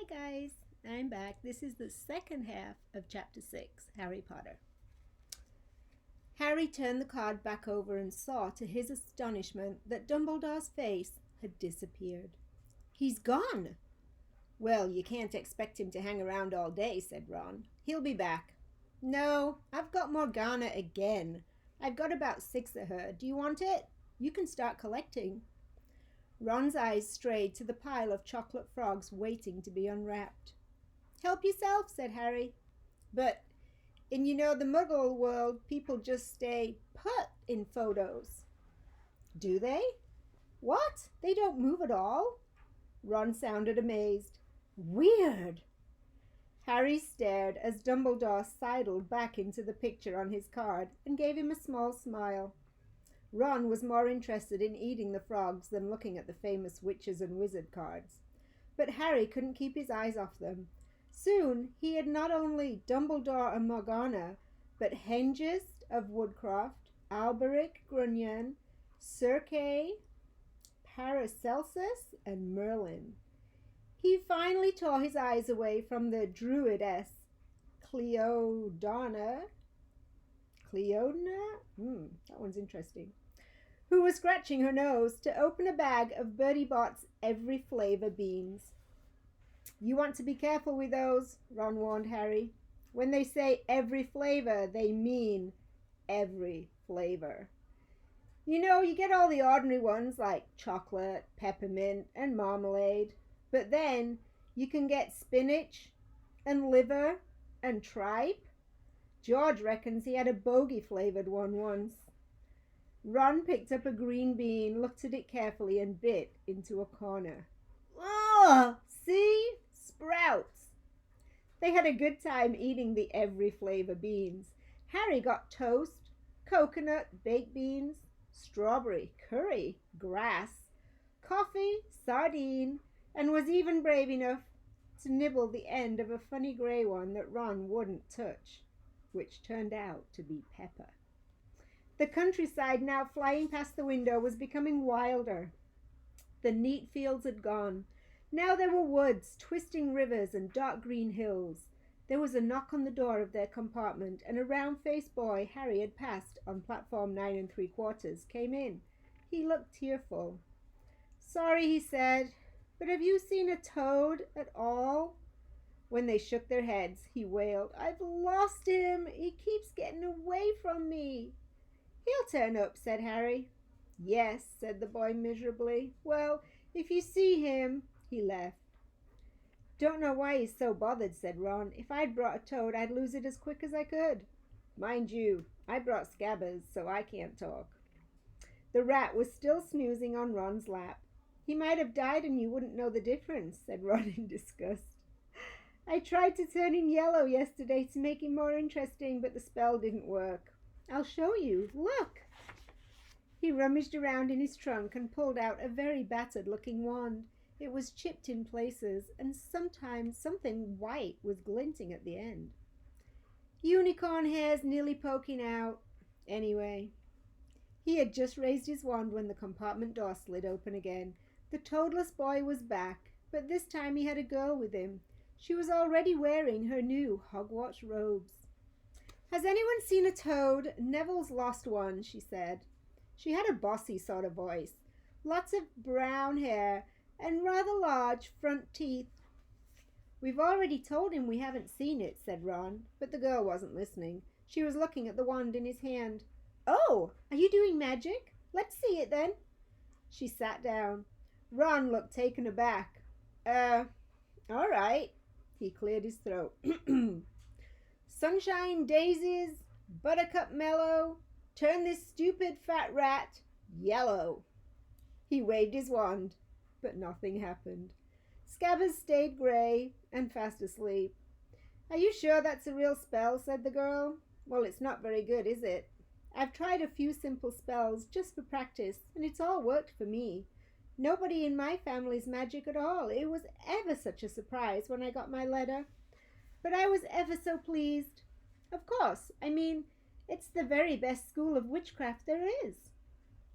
Hi guys, I'm back. This is the second half of chapter 6, Harry Potter. Harry turned the card back over and saw, to his astonishment, that Dumbledore's face had disappeared. He's gone! Well, you can't expect him to hang around all day, said Ron. He'll be back. No, I've got Morgana again. I've got about 6 of her. Do you want it? You can start collecting. Ron's eyes strayed to the pile of chocolate frogs waiting to be unwrapped. Help yourself, said Harry. But in the Muggle world, people just stay put in photos. Do they? What? They don't move at all? Ron sounded amazed. Weird. Harry stared as Dumbledore sidled back into the picture on his card and gave him a small smile. Ron was more interested in eating the frogs than looking at the famous witches and wizard cards. But Harry couldn't keep his eyes off them. Soon he had not only Dumbledore and Morgana, but Hengist of Woodcroft, Alberic Grunyan, Circe, Paracelsus, and Merlin. He finally tore his eyes away from the druidess Cleodona. That one's interesting. Who was scratching her nose to open a bag of Bertie Bott's every flavor beans. You want to be careful with those, Ron warned Harry. When they say every flavor, they mean every flavor. You get all the ordinary ones like chocolate, peppermint, and marmalade. But then you can get spinach and liver and tripe. George reckons he had a bogey-flavored one once. Ron picked up a green bean, looked at it carefully, and bit into a corner. Ugh! See? Sprouts! They had a good time eating the every flavor beans. Harry got toast, coconut, baked beans, strawberry, curry, grass, coffee, sardine, and was even brave enough to nibble the end of a funny gray one that Ron wouldn't touch, which turned out to be pepper. The countryside, now flying past the window, was becoming wilder. The neat fields had gone. Now there were woods, twisting rivers, and dark green hills. There was a knock on the door of their compartment, and a round-faced boy Harry had passed on platform 9 3/4 came in. He looked tearful. Sorry, he said, but have you seen a toad at all? When they shook their heads, he wailed, I've lost him. He keeps getting away from me. He'll turn up, said Harry. Yes, said the boy miserably. Well, if you see him, he left. Don't know why he's so bothered, said Ron. If I'd brought a toad, I'd lose it as quick as I could. Mind you, I brought Scabbers, so I can't talk. The rat was still snoozing on Ron's lap. He might have died and you wouldn't know the difference, said Ron in disgust. I tried to turn him yellow yesterday to make him more interesting, but the spell didn't work. I'll show you. Look! He rummaged around in his trunk and pulled out a very battered-looking wand. It was chipped in places, and sometimes something white was glinting at the end. Unicorn hairs nearly poking out. Anyway, he had just raised his wand when the compartment door slid open again. The toadless boy was back, but this time he had a girl with him. She was already wearing her new Hogwarts robes. Has anyone seen a toad? Neville's lost one, she said. She had a bossy sort of voice, lots of brown hair, and rather large front teeth. We've already told him we haven't seen it, said Ron, but the girl wasn't listening. She was looking at the wand in his hand. Oh, are you doing magic? Let's see it then. She sat down. Ron looked taken aback. All right. He cleared his throat. Sunshine daisies, buttercup mellow, turn this stupid fat rat yellow. He waved his wand, but nothing happened. Scabbers stayed grey and fast asleep. Are you sure that's a real spell? Said the girl. Well, it's not very good, is it? I've tried a few simple spells just for practice, and it's all worked for me. Nobody in my family's magic at all. It was ever such a surprise when I got my letter. But I was ever so pleased. Of course, I mean, it's the very best school of witchcraft there is.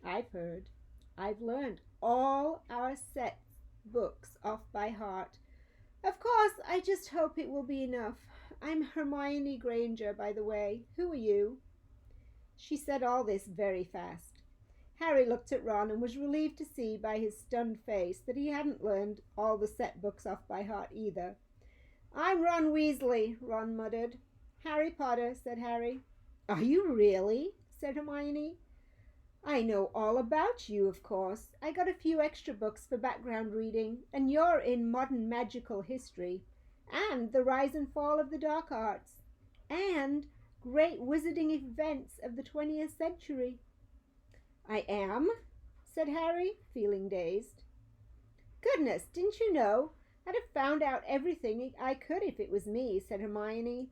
I've heard. I've learned all our set books off by heart. Of course, I just hope it will be enough. I'm Hermione Granger, by the way. Who are you?" She said all this very fast. Harry looked at Ron and was relieved to see by his stunned face that he hadn't learned all the set books off by heart either. "I'm Ron Weasley," Ron muttered. "Harry Potter," said Harry. "Are you really?" said Hermione. "I know all about you, of course. I got a few extra books for background reading, and you're in Modern Magical History, and The Rise and Fall of the Dark Arts, and Great Wizarding Events of the 20th Century." "I am?" said Harry, feeling dazed. "Goodness, didn't you know? I'd have found out everything I could if it was me," said Hermione.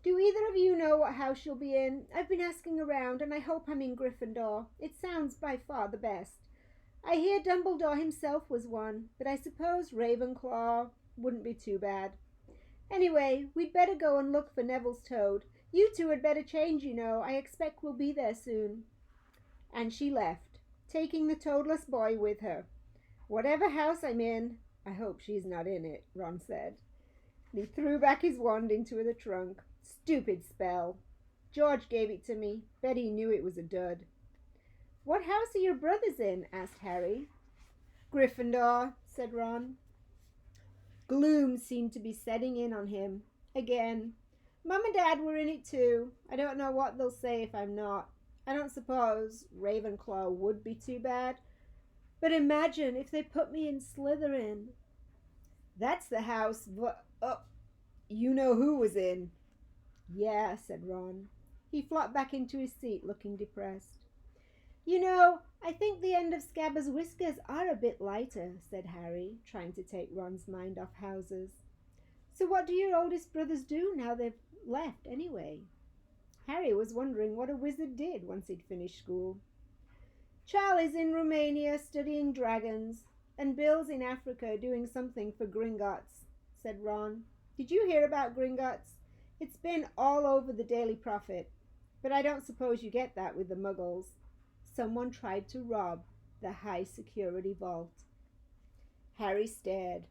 "Do either of you know what house you'll be in? I've been asking around, and I hope I'm in Gryffindor. It sounds by far the best. I hear Dumbledore himself was one, but I suppose Ravenclaw wouldn't be too bad. Anyway, we'd better go and look for Neville's toad. You two had better change, you know. I expect we'll be there soon." And she left, taking the toadless boy with her. "Whatever house I'm in, I hope she's not in it," Ron said. And he threw back his wand into the trunk. "Stupid spell. George gave it to me. Bet he knew it was a dud." "What house are your brothers in?" asked Harry. "Gryffindor," said Ron. Gloom seemed to be setting in on him again. "Mum and Dad were in it too. I don't know what they'll say if I'm not. I don't suppose Ravenclaw would be too bad. But imagine if they put me in Slytherin." "That's the house you know who was in." "Yeah," said Ron. He flopped back into his seat, looking depressed. "You know, I think the end of Scabbers' whiskers are a bit lighter," said Harry, trying to take Ron's mind off houses. "So what do your oldest brothers do now they've left, anyway?" Harry was wondering what a wizard did once he'd finished school. "Charlie's in Romania studying dragons, and Bill's in Africa doing something for Gringotts," said Ron. "Did you hear about Gringotts? It's been all over the Daily Prophet, but I don't suppose you get that with the Muggles. Someone tried to rob the high security vault." Harry stared.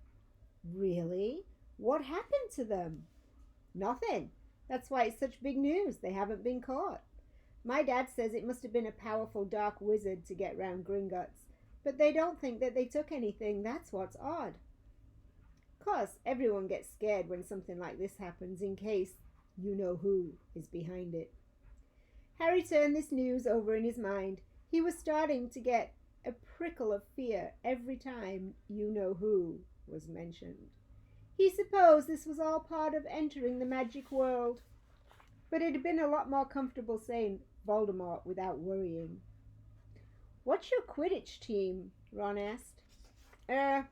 "Really? What happened to them?" "Nothing. That's why it's such big news. They haven't been caught. My dad says it must have been a powerful dark wizard to get round Gringotts, but they don't think that they took anything. That's what's odd. Of course, everyone gets scared when something like this happens in case you know who is behind it." Harry turned this news over in his mind. He was starting to get a prickle of fear every time you know who was mentioned. He supposed this was all part of entering the magic world, but it had been a lot more comfortable saying Voldemort without worrying. "What's your Quidditch team?" Ron asked. I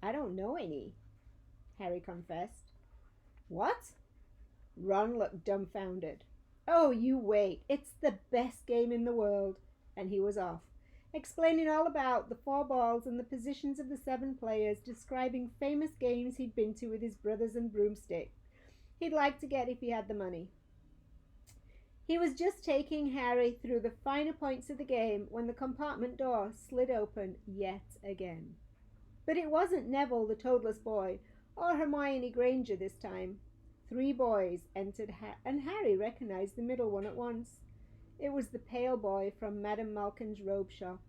don't know any," Harry confessed. "What?" Ron looked dumbfounded. "Oh, you wait. It's the best game in the world." And he was off, explaining all about the 4 balls and the positions of the 7 players, describing famous games he'd been to with his brothers and broomstick he'd like to get if he had the money. He was just taking Harry through the finer points of the game when the compartment door slid open yet again. But it wasn't Neville the toadless boy or Hermione Granger this time. 3 boys entered, and Harry recognized the middle one at once. It was the pale boy from Madame Malkin's robe shop.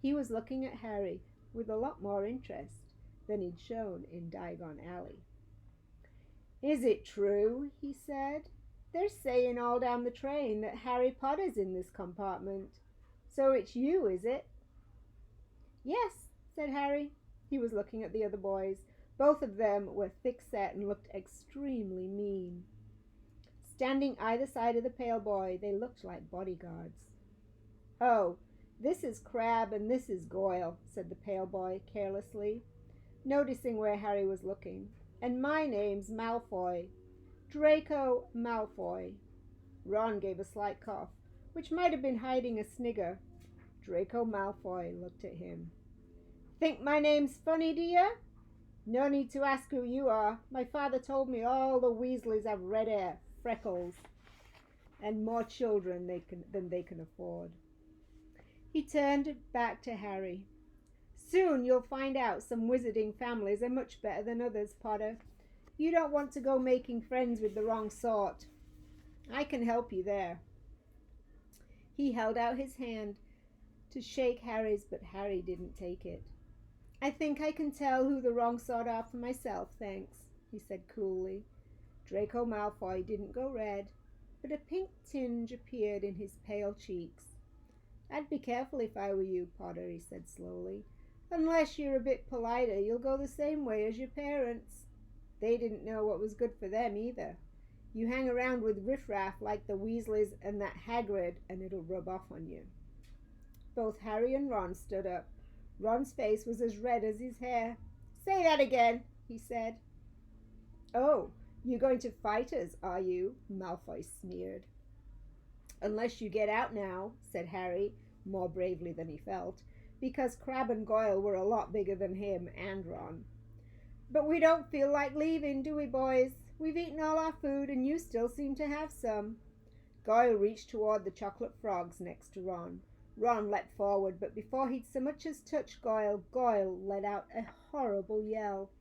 He was looking at Harry with a lot more interest than he'd shown in Diagon Alley. "Is it true?" he said. "They're saying all down the train that Harry Potter's in this compartment. So it's you, is it?" "Yes," said Harry. He was looking at the other boys. Both of them were thick-set and looked extremely mean. Standing either side of the pale boy, they looked like bodyguards. "Oh, this is Crabbe and this is Goyle," said the pale boy carelessly, noticing where Harry was looking. "And my name's Malfoy. Draco Malfoy." Ron gave a slight cough, which might have been hiding a snigger. Draco Malfoy looked at him. "Think my name's funny, do you? No need to ask who you are. My father told me all the Weasleys have red hair, freckles, and more children than they can afford." He turned back to Harry. Soon you'll find out some wizarding families are much better than others, Potter. You don't want to go making friends with the wrong sort. I can help you there." He held out his hand to shake Harry's, but Harry didn't take it. "I think I can tell who the wrong sort are for myself, thanks," he said coolly. Draco Malfoy didn't go red, but a pink tinge appeared in his pale cheeks. "I'd be careful if I were you, Potter," he said slowly. "Unless you're a bit politer, you'll go the same way as your parents. They didn't know what was good for them either. You hang around with riffraff like the Weasleys and that Hagrid, and it'll rub off on you." Both Harry and Ron stood up. Ron's face was as red as his hair. "Say that again," he said. "Oh, you're going to fight us, are you?" Malfoy sneered. "Unless you get out now," said Harry, more bravely than he felt, because Crabbe and Goyle were a lot bigger than him and Ron. "But we don't feel like leaving, do we, boys? We've eaten all our food, and you still seem to have some." Goyle reached toward the chocolate frogs next to Ron. Ron leapt forward, but before he'd so much as touched Goyle, Goyle let out a horrible yell.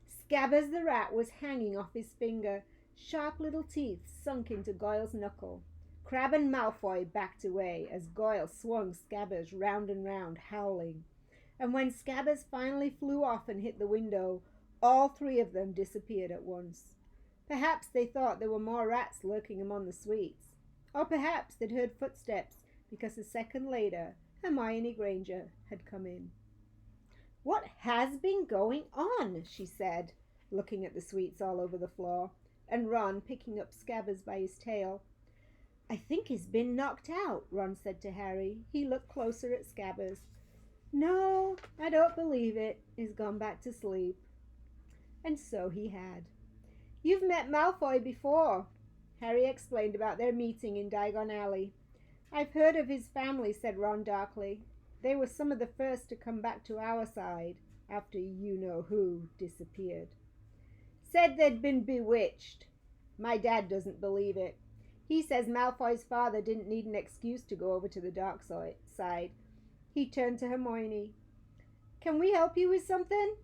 Scabbers the rat was hanging off his finger. Sharp little teeth sunk into Goyle's knuckle. Crabbe and Malfoy backed away as Goyle swung Scabbers round and round, howling. And when Scabbers finally flew off and hit the window, all three of them disappeared at once. Perhaps they thought there were more rats lurking among the sweets. Or perhaps they'd heard footsteps, because a second later Hermione Granger had come in. "What has been going on?" she said, looking at the sweets all over the floor, and Ron picking up Scabbers by his tail. "I think he's been knocked out," Ron said to Harry. He looked closer at Scabbers. "No, I don't believe it. He's gone back to sleep." And so he had. "You've met Malfoy before," Harry explained about their meeting in Diagon Alley. "I've heard of his family," said Ron darkly. "They were some of the first to come back to our side after you-know-who disappeared. Said they'd been bewitched. My dad doesn't believe it. He says Malfoy's father didn't need an excuse to go over to the dark side." He turned to Hermione. "Can we help you with something?"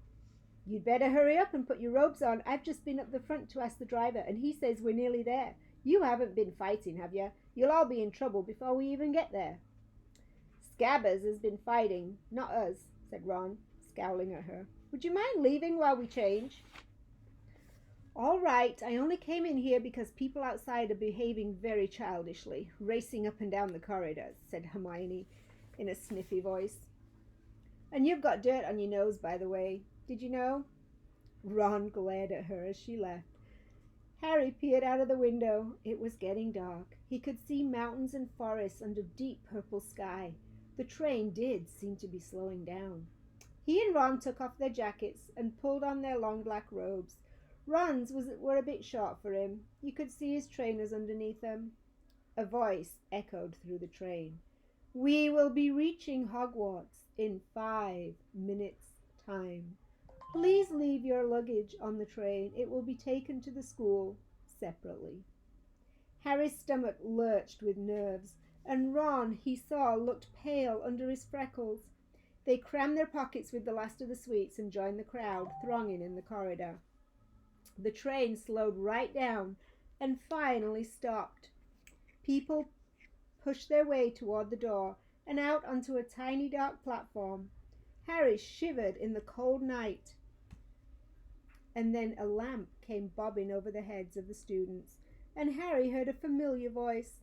"You'd better hurry up and put your robes on. I've just been up the front to ask the driver, and he says we're nearly there. You haven't been fighting, have you? You'll all be in trouble before we even get there." "Scabbers has been fighting, not us," said Ron, scowling at her. "Would you mind leaving while we change?" "All right, I only came in here because people outside are behaving very childishly, racing up and down the corridors," said Hermione in a sniffy voice. "And you've got dirt on your nose, by the way. Did you know?" Ron glared at her as she left. Harry peered out of the window. It was getting dark. He could see mountains and forests under deep purple sky. The train did seem to be slowing down. He and Ron took off their jackets and pulled on their long black robes. Ron's were a bit short for him. You could see his trainers underneath them. A voice echoed through the train. "We will be reaching Hogwarts in 5 minutes' time. Please leave your luggage on the train. It will be taken to the school separately." Harry's stomach lurched with nerves, and Ron, he saw, looked pale under his freckles. They crammed their pockets with the last of the sweets and joined the crowd thronging in the corridor. The train slowed right down and finally stopped. People pushed their way toward the door and out onto a tiny dark platform. Harry shivered in the cold night. And then a lamp came bobbing over the heads of the students, and Harry heard a familiar voice.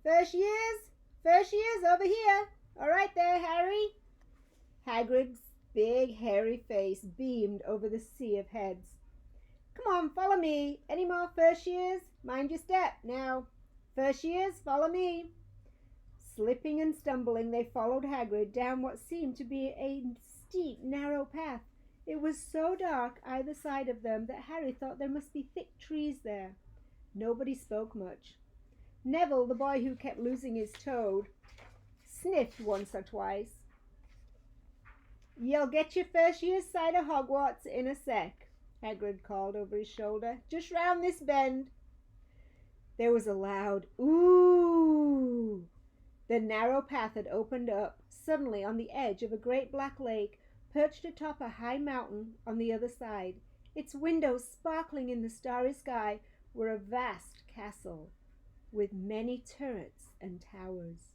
First years over here. All right there, Harry." Hagrid's big hairy face beamed over the sea of heads. "Come on, follow me. Any more first years? Mind your step. Now, first years, follow me." Slipping and stumbling, they followed Hagrid down what seemed to be a steep, narrow path. It was so dark either side of them that Harry thought there must be thick trees there. Nobody spoke much. Neville, the boy who kept losing his toad, sniffed once or twice. "You'll get your first year's sight of Hogwarts in a sec," Hagrid called over his shoulder. "Just round this bend." There was a loud "Ooh!" The narrow path had opened up suddenly on the edge of a great black lake. perched atop a high mountain on the other side. Its windows sparkling in the starry sky were a vast castle with many turrets and towers.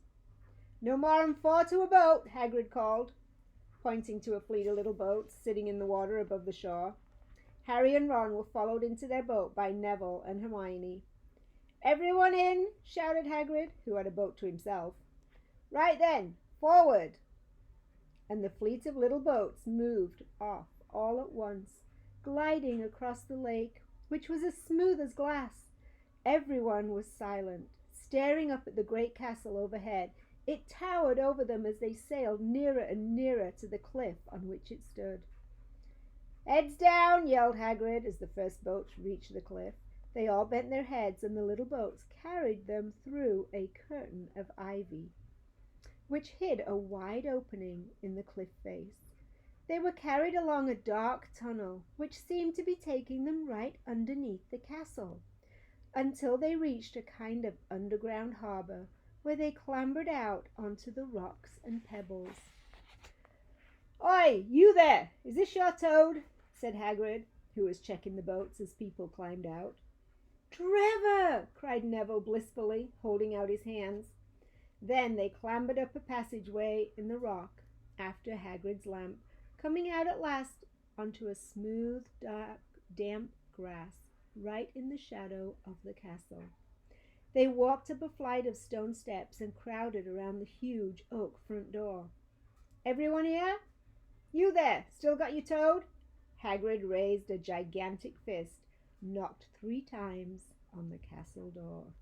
"No more'n 4 to a boat," Hagrid called, pointing to a fleet of little boats sitting in the water above the shore. Harry and Ron were followed into their boat by Neville and Hermione. "Everyone in!" shouted Hagrid, who had a boat to himself. "Right then, forward!" And the fleet of little boats moved off all at once, gliding across the lake, which was as smooth as glass. Everyone was silent, staring up at the great castle overhead. It towered over them as they sailed nearer and nearer to the cliff on which it stood. "Heads down!" yelled Hagrid as the first boats reached the cliff. They all bent their heads, and the little boats carried them through a curtain of ivy, which hid a wide opening in the cliff face. They were carried along a dark tunnel, which seemed to be taking them right underneath the castle, until they reached a kind of underground harbor, where they clambered out onto the rocks and pebbles. "Oi, you there! Is this your Toad?" said Hagrid, who was checking the boats as people climbed out. "Trevor!" cried Neville blissfully, holding out his hands. Then they clambered up a passageway in the rock after Hagrid's lamp, coming out at last onto a smooth, dark, damp grass right in the shadow of the castle. They walked up a flight of stone steps and crowded around the huge oak front door. "Everyone here? You there, still got your Toad?" Hagrid raised a gigantic fist, knocked 3 times on the castle door.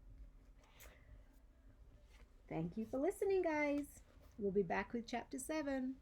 Thank you for listening, guys. We'll be back with Chapter 7.